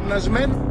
γυμνασμένο.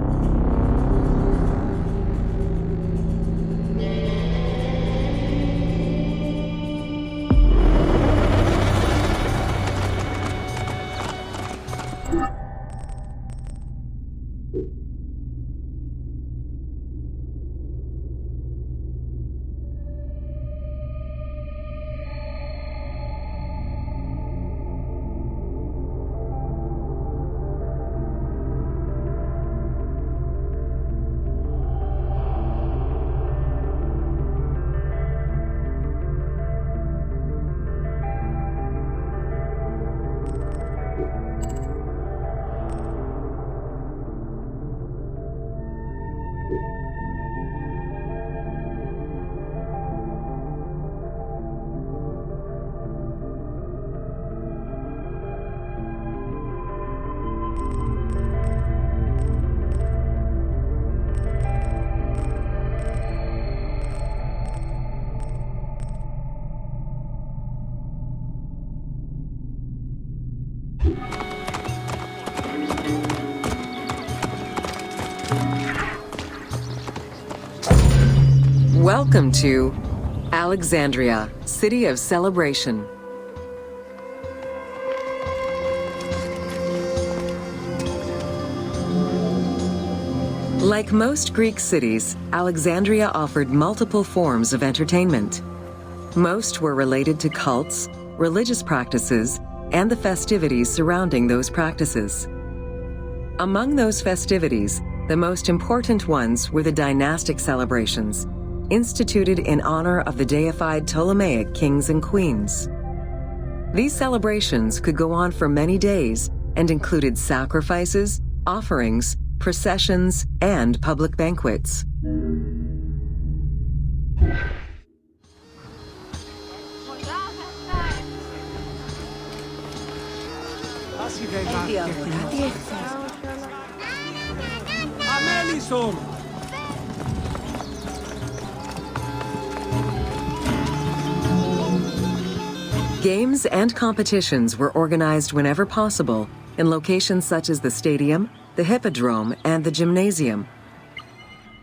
Welcome to Alexandria, City of Celebration. Like most Greek cities, Alexandria offered multiple forms of entertainment. Most were related to cults, religious practices, and the festivities surrounding those practices. Among those festivities, the most important ones were the dynastic celebrations, instituted in honor of the deified Ptolemaic kings and queens. These celebrations could go on for many days and included sacrifices, offerings, processions, and public banquets. Games and competitions were organized whenever possible in locations such as the stadium, the hippodrome, and the gymnasium.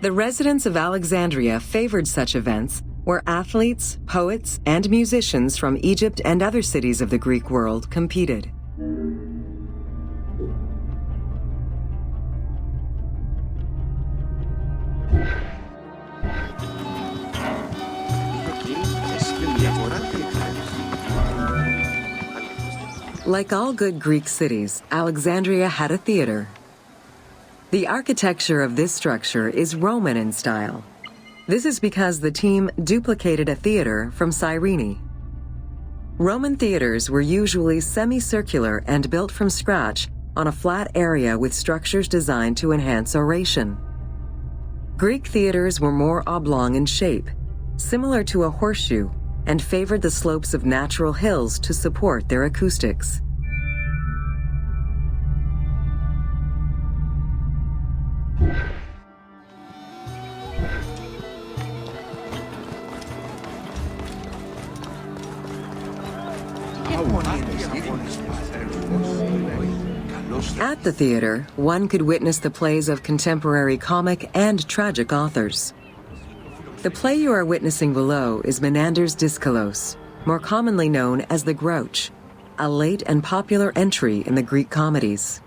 The residents of Alexandria favored such events where athletes, poets, and musicians from Egypt and other cities of the Greek world competed. Like all good Greek cities, Alexandria had a theater. The architecture of this structure is Roman in style. This is because the team duplicated a theater from Cyrene. Roman theaters were usually semicircular and built from scratch on a flat area with structures designed to enhance oration. Greek theaters were more oblong in shape, similar to a horseshoe, and favored the slopes of natural hills to support their acoustics. At the theater, one could witness the plays of contemporary comic and tragic authors. The play you are witnessing below is Menander's Dyskolos, more commonly known as The Grouch, a late and popular entry in the Greek comedies.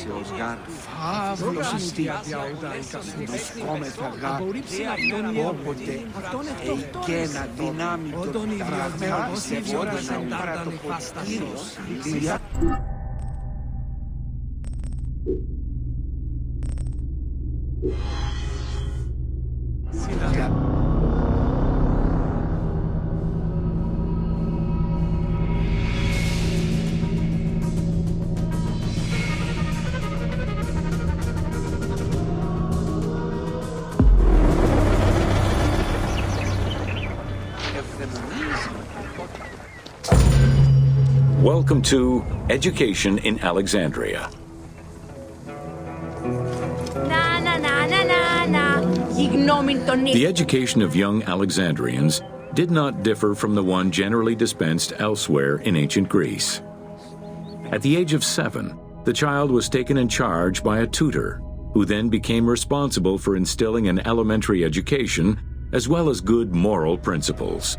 γνήσιος γάρ. Φαύλος αστιαβιά βρισκόμεθα γάρ. Όποτε εικένα δυνάμει των ταραγμαίων πιστεύοντας παρά το ποτήριος. Welcome to Education in Alexandria. The education of young Alexandrians did not differ from the one generally dispensed elsewhere in ancient Greece. At the age of 7, the child was taken in charge by a tutor, who then became responsible for instilling an elementary education as well as good moral principles.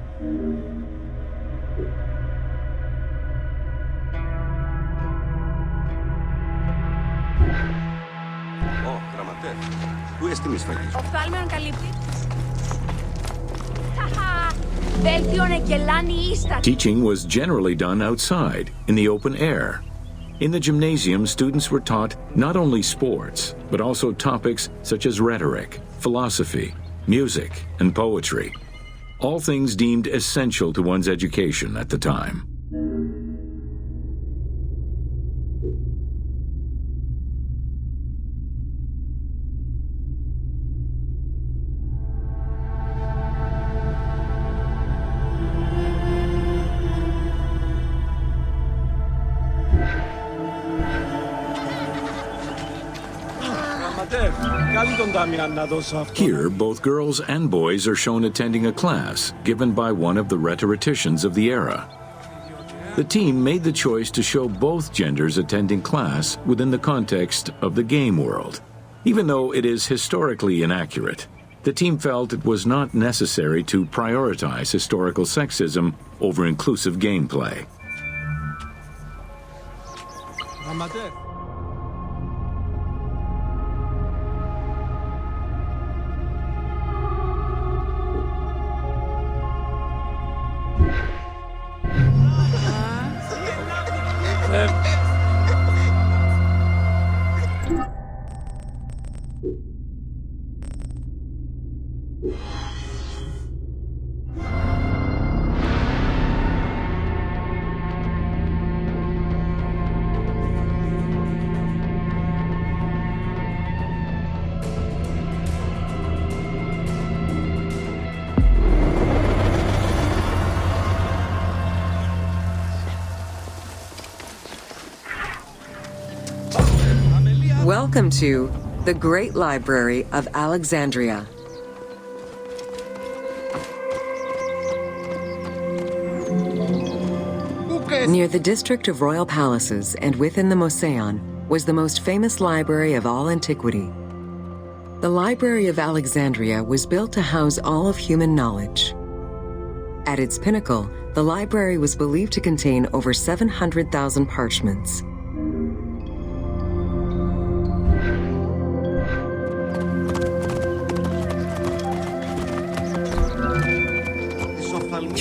Οφθάλμιον καλύπτει. Teaching was generally done outside, in the open air. In the gymnasium, students were taught not only sports, but also topics such as rhetoric, philosophy, music, and poetry, all things deemed essential to one's education at the time. Here, both girls and boys are shown attending a class given by one of the rhetoricians of the era. The team made the choice to show both genders attending class within the context of the game world. Even though it is historically inaccurate, the team felt it was not necessary to prioritize historical sexism over inclusive gameplay. Welcome to the Great Library of Alexandria. Near the district of royal palaces and within the Mouseion was the most famous library of all antiquity. The Library of Alexandria was built to house all of human knowledge. At its pinnacle, the library was believed to contain over 700,000 parchments.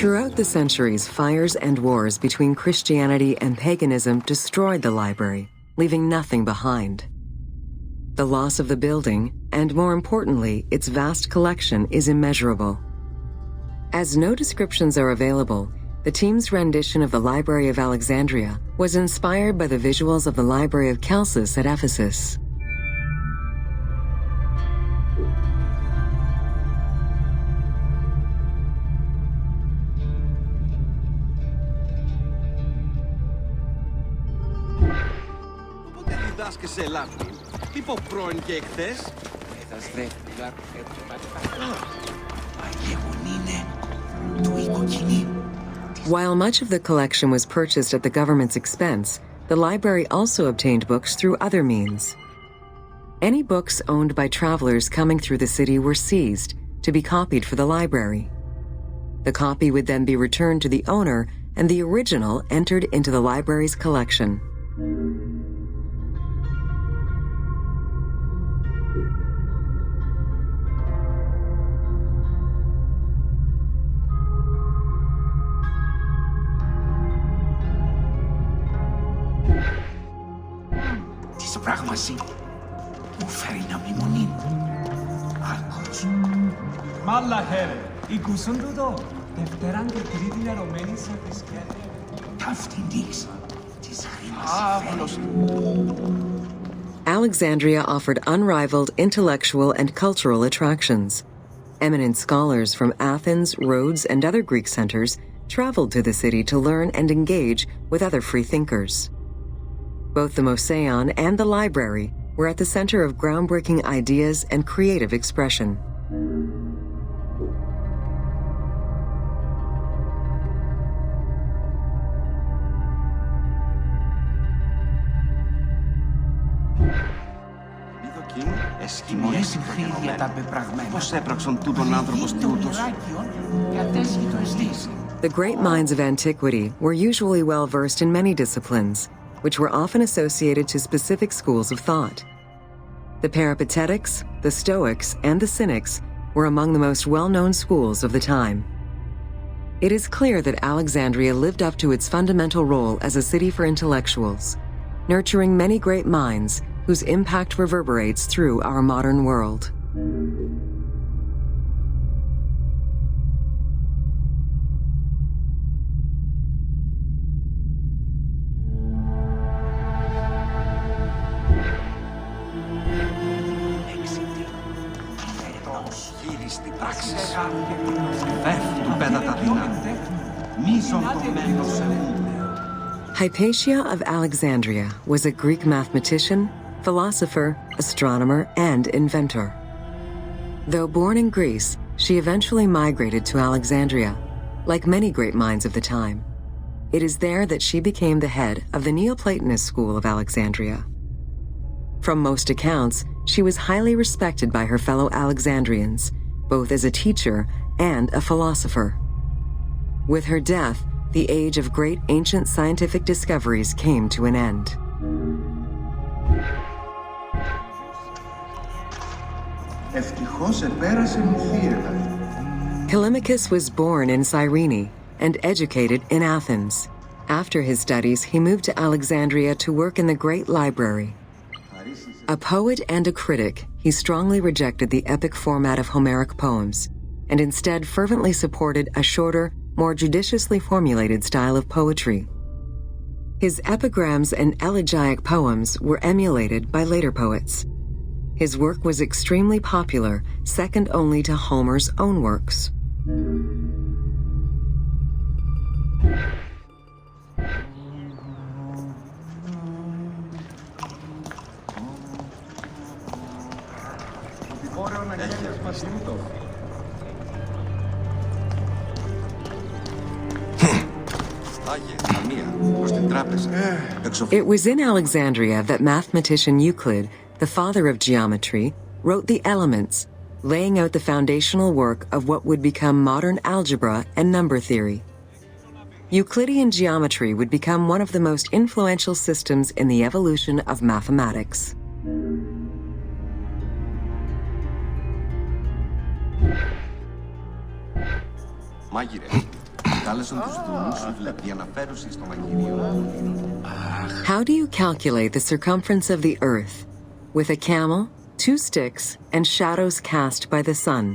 Throughout the centuries, fires and wars between Christianity and paganism destroyed the library, leaving nothing behind. The loss of the building, and more importantly, its vast collection, is immeasurable. As no descriptions are available, the team's rendition of the Library of Alexandria was inspired by the visuals of the Library of Chalcis at Ephesus. Σε Ελλάδα. Τύπο πρώην και εχθές. While much of the collection was purchased at the government's expense, the library also obtained books through other means. Any books owned by travelers coming through the city were seized to be copied for the library. The copy would then be returned to the owner, and the original entered into the library's collection. φάση που φέρει να μνημονή. Άρχος. Μάλαχερ, οικούσαν τούτο. Δευτέραν και τρίτην ερωμένη σε θρησκεία. Ταυτιντής της χρήμας Alexandria offered unrivaled intellectual and cultural attractions. Eminent scholars from Athens, Rhodes, and other Greek centers traveled to the city to learn and engage with other freethinkers. Both the Mouseion and the library were at the center of groundbreaking ideas and creative expression. Εσκυμονές για τα πεπραγμένα. Πώς έπραξαν τούτον άνθρωπος τούτος. The great minds of antiquity were usually well versed in many disciplines, which were often associated to specific schools of thought. The Peripatetics, the Stoics, and the Cynics were among the most well-known schools of the time. It is clear that Alexandria lived up to its fundamental role as a city for intellectuals, nurturing many great minds whose impact reverberates through our modern world. Χείριστη πράξη. Φεύγουν πέδατα δεινά. Μίζον το μέλος εμού. Hypatia of Alexandria was a Greek mathematician, philosopher, astronomer, and inventor. Though born in Greece, she eventually migrated to Alexandria, like many great minds of the time. It is there that she became the head of the Neoplatonist school of Alexandria. From most accounts, she was highly respected by her fellow Alexandrians, both as a teacher and a philosopher. With her death, the age of great ancient scientific discoveries came to an end. Callimachus was born in Cyrene and educated in Athens. After his studies, he moved to Alexandria to work in the great library. A poet and a critic, he strongly rejected the epic format of Homeric poems and instead fervently supported a shorter, more judiciously formulated style of poetry. His epigrams and elegiac poems were emulated by later poets. His work was extremely popular, second only to Homer's own works. It was in Alexandria that mathematician Euclid, the father of geometry, wrote the Elements, laying out the foundational work of what would become modern algebra and number theory. Euclidean geometry would become one of the most influential systems in the evolution of mathematics. How do you calculate the circumference of the Earth? With a camel, 2 sticks, and shadows cast by the sun.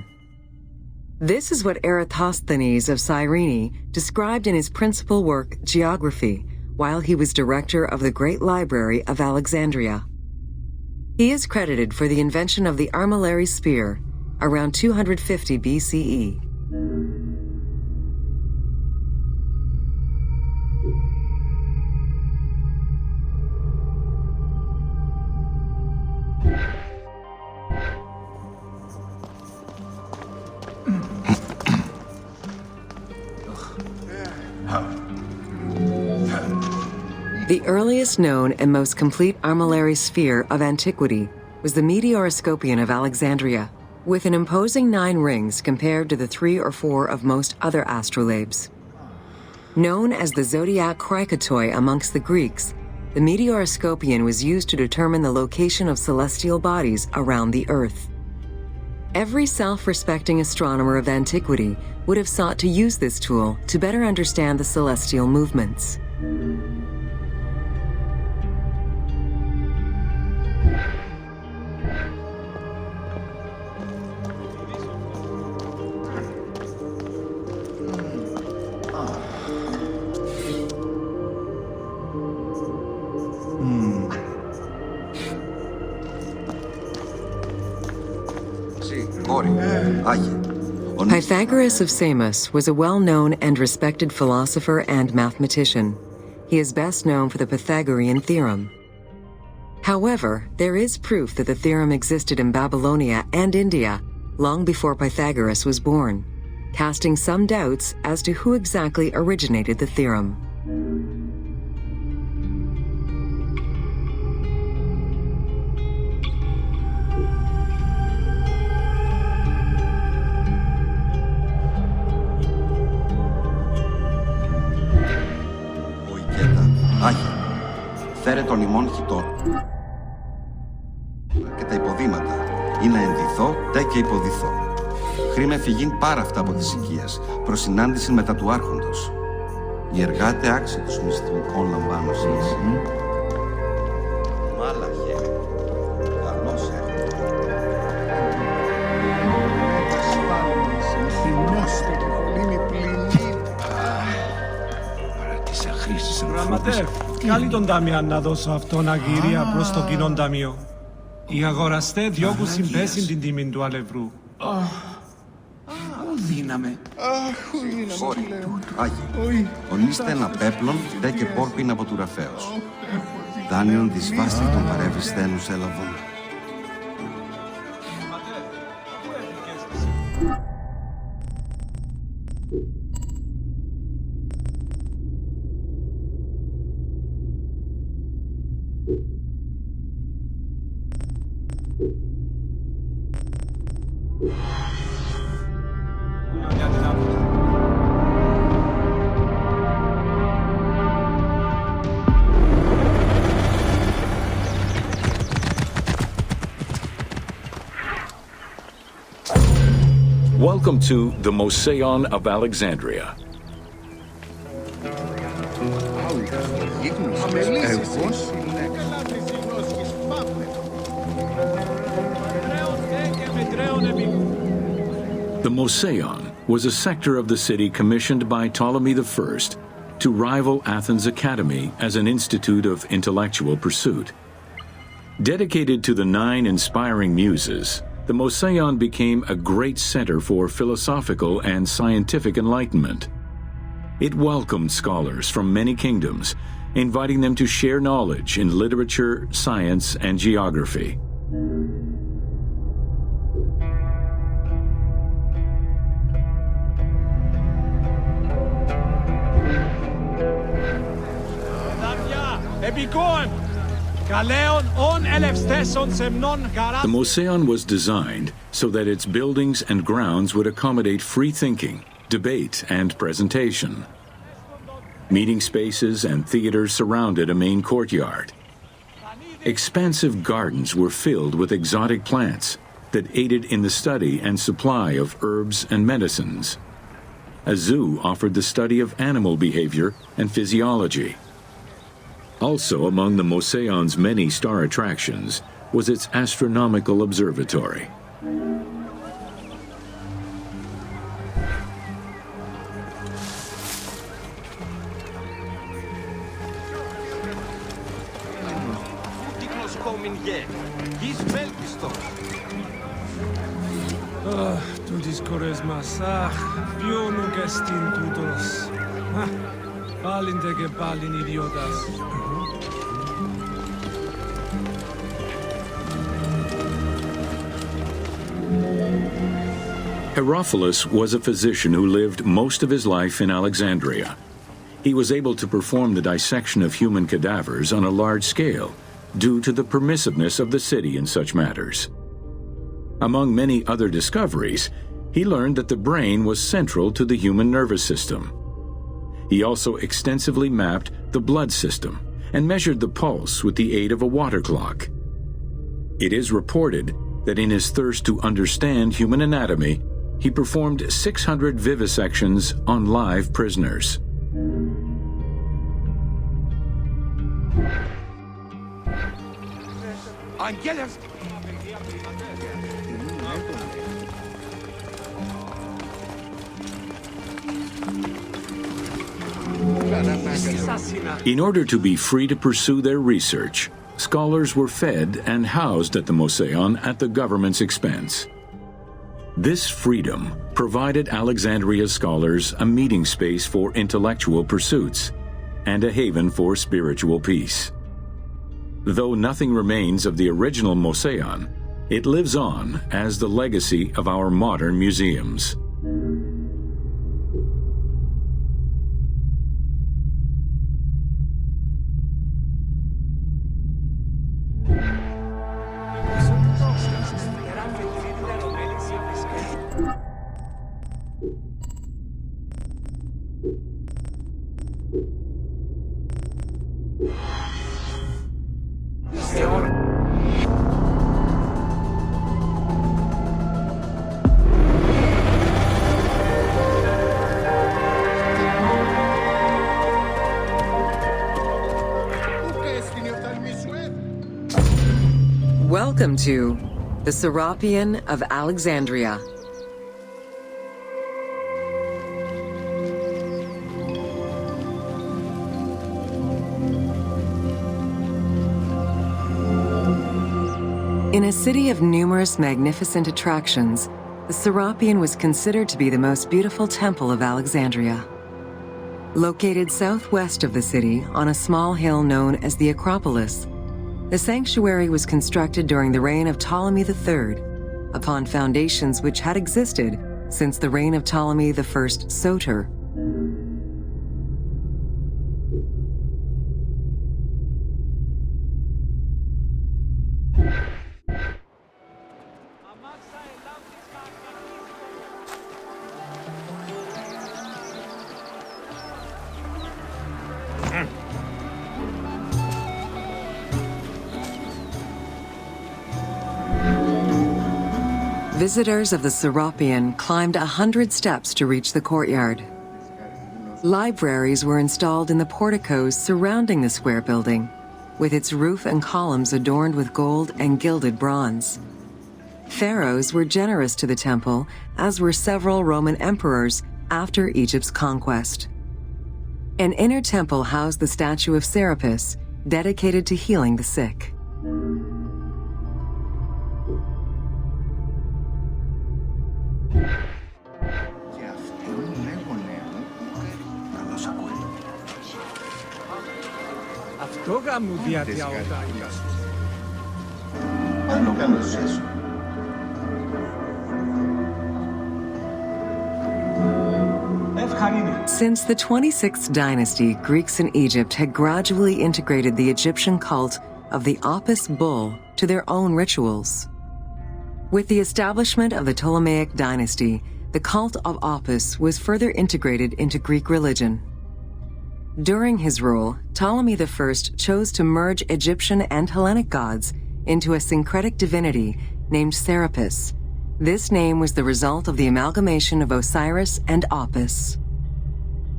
This is what Eratosthenes of Cyrene described in his principal work, Geography, while he was director of the Great Library of Alexandria. He is credited for the invention of the armillary sphere around 250 BCE. The earliest known and most complete armillary sphere of antiquity was the Meteoroscopion of Alexandria, with an imposing 9 rings compared to the 3 or 4 of most other astrolabes. Known as the zodiac krikatoi amongst the Greeks, the Meteoroscopion was used to determine the location of celestial bodies around the Earth. Every self-respecting astronomer of antiquity would have sought to use this tool to better understand the celestial movements. Κόρη, Άγιε. Pythagoras of Samos was a well-known and respected philosopher and mathematician. He is best known for the Pythagorean theorem. However, there is proof that the theorem existed in Babylonia and India long before Pythagoras was born, casting some doubts as to who exactly originated the theorem. Άγιε, φέρε τον ημών χιτό και τα υποδήματα, ή να ενδυθώ, τε και υποδηθώ. Χρήμε φυγήν πάρα αυτά από τις οικίες, προς συνάντηση μετά του άρχοντος. Οι εργάτε άξιοι τους μυστικών λαμβάνωσης. Μάλαχε, καλώς έχω. Θυμώστε και πλήνη πλήνη. Γραμματεύ, καλή τον Ταμιάν να δώσω αυτόν αγγυρία προς το κοινό ταμείο. Οι αγοραστές διώκουν πέσιν την τιμή του αλευρού. Ουδύναμε. Κόρη, Άγιε, ονείστε ένα πέπλον, τε και πόρπιν από του Ραφέως. Δάνειον της βάστη των παρεύριστένους έλαβον. Welcome to the Mouseion of Alexandria. The Mouseion was a sector of the city commissioned by Ptolemy I to rival Athens Academy as an institute of intellectual pursuit. Dedicated to the 9 inspiring muses, the Mouseion became a great center for philosophical and scientific enlightenment. It welcomed scholars from many kingdoms, inviting them to share knowledge in literature, science, and geography. The Mouseion was designed so that its buildings and grounds would accommodate free thinking, debate, and presentation. Meeting spaces and theaters surrounded a main courtyard. Expansive gardens were filled with exotic plants that aided in the study and supply of herbs and medicines. A zoo offered the study of animal behavior and physiology. Also among the Mouseion's many star attractions was its astronomical observatory. Τούτης κορές μας, αχ, ποιόνουν και στην τούτος. Πάλιν τε και πάλιν ιδιώτας. Herophilus was a physician who lived most of his life in Alexandria. He was able to perform the dissection of human cadavers on a large scale due to the permissiveness of the city in such matters. Among many other discoveries, he learned that the brain was central to the human nervous system. He also extensively mapped the blood system and measured the pulse with the aid of a water clock. It is reported that in his thirst to understand human anatomy, he performed 600 vivisections on live prisoners. In order to be free to pursue their research, scholars were fed and housed at the Mouseion at the government's expense. This freedom provided Alexandria scholars a meeting space for intellectual pursuits and a haven for spiritual peace. Though nothing remains of the original Mouseion, it lives on as the legacy of our modern museums. Welcome to the Serapeum of Alexandria. In a city of numerous magnificent attractions, the Serapeum was considered to be the most beautiful temple of Alexandria. Located southwest of the city on a small hill known as the Acropolis, the sanctuary was constructed during the reign of Ptolemy III, upon foundations which had existed since the reign of Ptolemy I Soter. Visitors of the Serapeum climbed 100 steps to reach the courtyard. Libraries were installed in the porticos surrounding the square building, with its roof and columns adorned with gold and gilded bronze. Pharaohs were generous to the temple, as were several Roman emperors after Egypt's conquest. An inner temple housed the statue of Serapis, dedicated to healing the sick. Και αυτόν λέγονε μου, καλώς ακούει. Αυτό γάμου διάτια Τις όταν. γαρικούλας σου. Πάνω κάνω σέσου. Ευχαρίνη. Since the 26th dynasty, Greeks in Egypt had gradually integrated the Egyptian cult of the Apis bull to their own rituals. With the establishment of the Ptolemaic dynasty, the cult of Apis was further integrated into Greek religion. During his rule, Ptolemy I chose to merge Egyptian and Hellenic gods into a syncretic divinity named Serapis. This name was the result of the amalgamation of Osiris and Apis.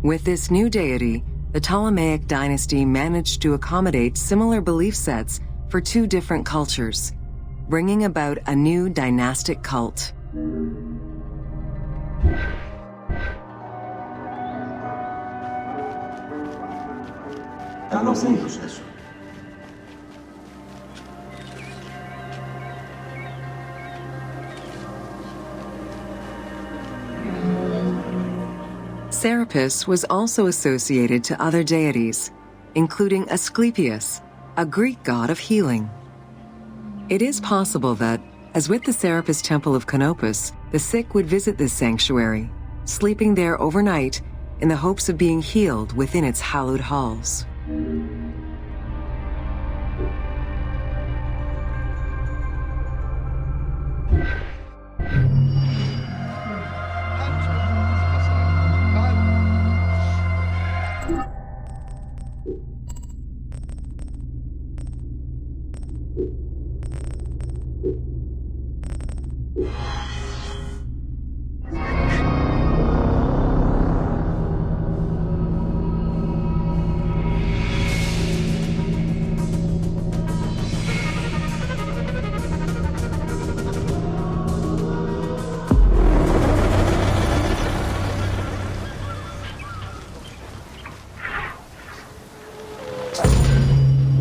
With this new deity, the Ptolemaic dynasty managed to accommodate similar belief sets for two different cultures, bringing about a new dynastic cult. Καλώς ήρθες. Serapis was also associated to other deities, including Asclepius, a Greek god of healing. It is possible that, as with the Serapis Temple of Canopus, the sick would visit this sanctuary, sleeping there overnight in the hopes of being healed within its hallowed halls.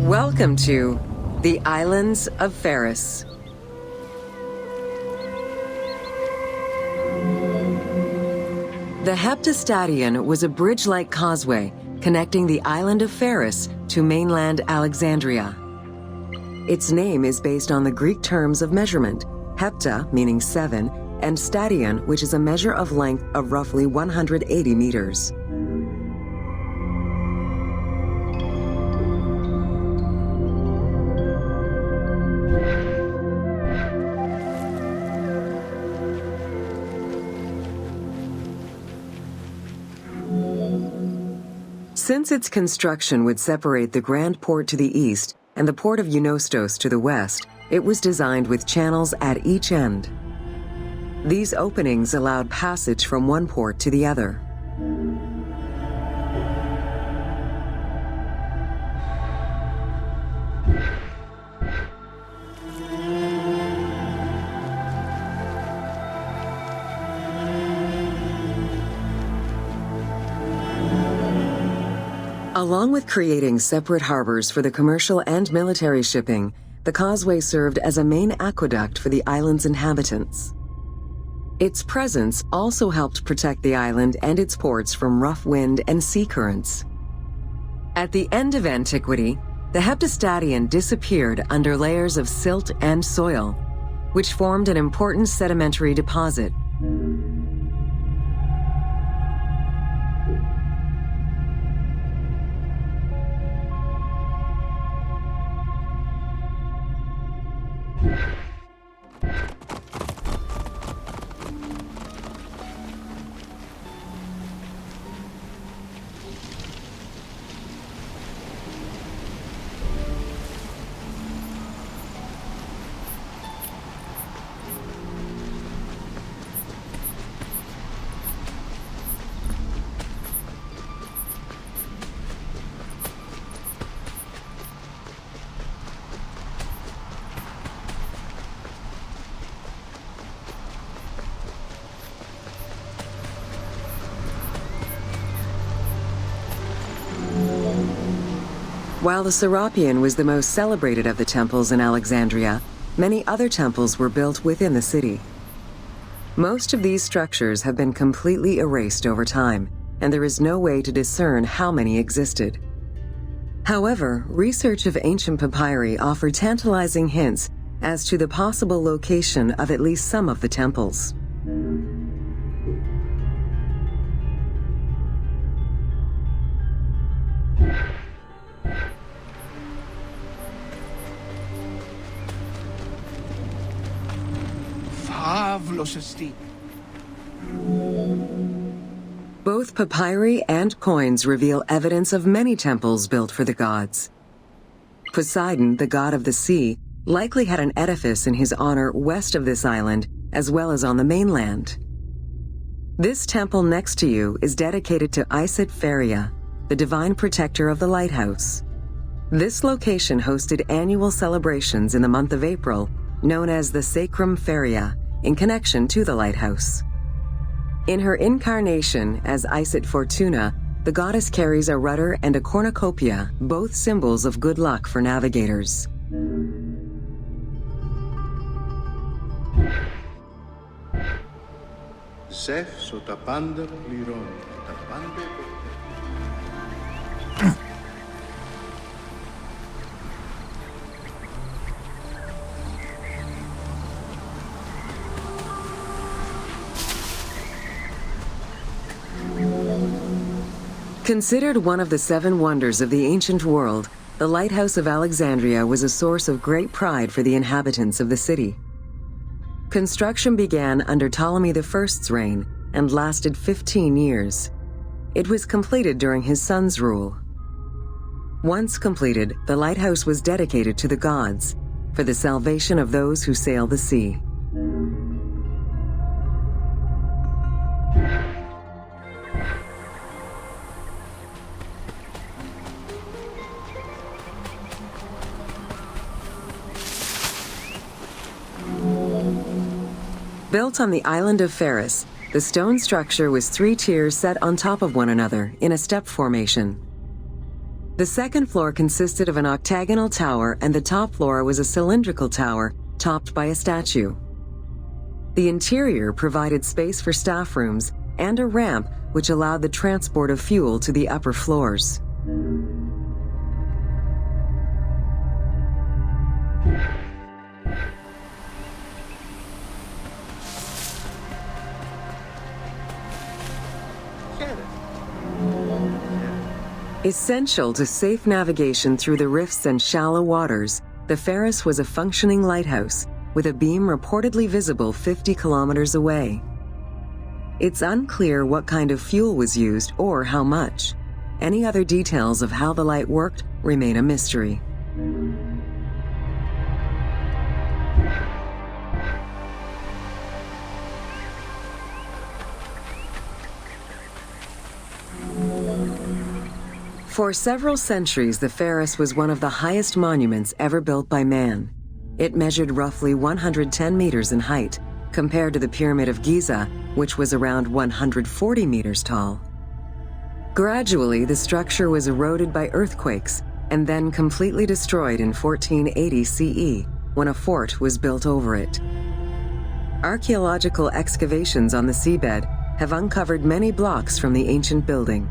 Welcome to the Islands of Pharos. The Heptastadion was a bridge-like causeway connecting the island of Pharos to mainland Alexandria. Its name is based on the Greek terms of measurement, hepta, meaning 7, and stadion, which is a measure of length of roughly 180 meters. Since its construction would separate the Grand Port to the east and the port of Eunostos to the west, it was designed with channels at each end. These openings allowed passage from one port to the other. Along with creating separate harbors for the commercial and military shipping, the causeway served as a main aqueduct for the island's inhabitants. Its presence also helped protect the island and its ports from rough wind and sea currents. At the end of antiquity, the Heptastadion disappeared under layers of silt and soil, which formed an important sedimentary deposit. While the Serapeum was the most celebrated of the temples in Alexandria, many other temples were built within the city. Most of these structures have been completely erased over time, and there is no way to discern how many existed. However, research of ancient papyri offered tantalizing hints as to the possible location of at least some of the temples. Both papyri and coins reveal evidence of many temples built for the gods. Poseidon, the god of the sea, likely had an edifice in his honor west of this island, as well as on the mainland. This temple next to you is dedicated to Isis Pharia, the divine protector of the lighthouse. This location hosted annual celebrations in the month of April, known as the Sacrum Pharia, in connection to the lighthouse. In her incarnation as Isis Fortuna, the goddess carries a rudder and a cornucopia, both symbols of good luck for navigators. Ζευς ο τα πάντα πληρώνει και τα πάντα Considered one of the 7 wonders of the ancient world, the Lighthouse of Alexandria was a source of great pride for the inhabitants of the city. Construction began under Ptolemy I's reign and lasted 15 years. It was completed during his son's rule. Once completed, the lighthouse was dedicated to the gods for the salvation of those who sail the sea. Built on the island of Pharos, the stone structure was 3 tiers set on top of one another in a step formation. The second floor consisted of an octagonal tower, and the top floor was a cylindrical tower topped by a statue. The interior provided space for staff rooms and a ramp which allowed the transport of fuel to the upper floors. Essential to safe navigation through the rifts and shallow waters, the Pharos was a functioning lighthouse with a beam reportedly visible 50 kilometers away. It's unclear what kind of fuel was used or how much. Any other details of how the light worked remain a mystery. For several centuries, the Pharos was one of the highest monuments ever built by man. It measured roughly 110 meters in height, compared to the Pyramid of Giza, which was around 140 meters tall. Gradually, the structure was eroded by earthquakes and then completely destroyed in 1480 CE, when a fort was built over it. Archaeological excavations on the seabed have uncovered many blocks from the ancient building.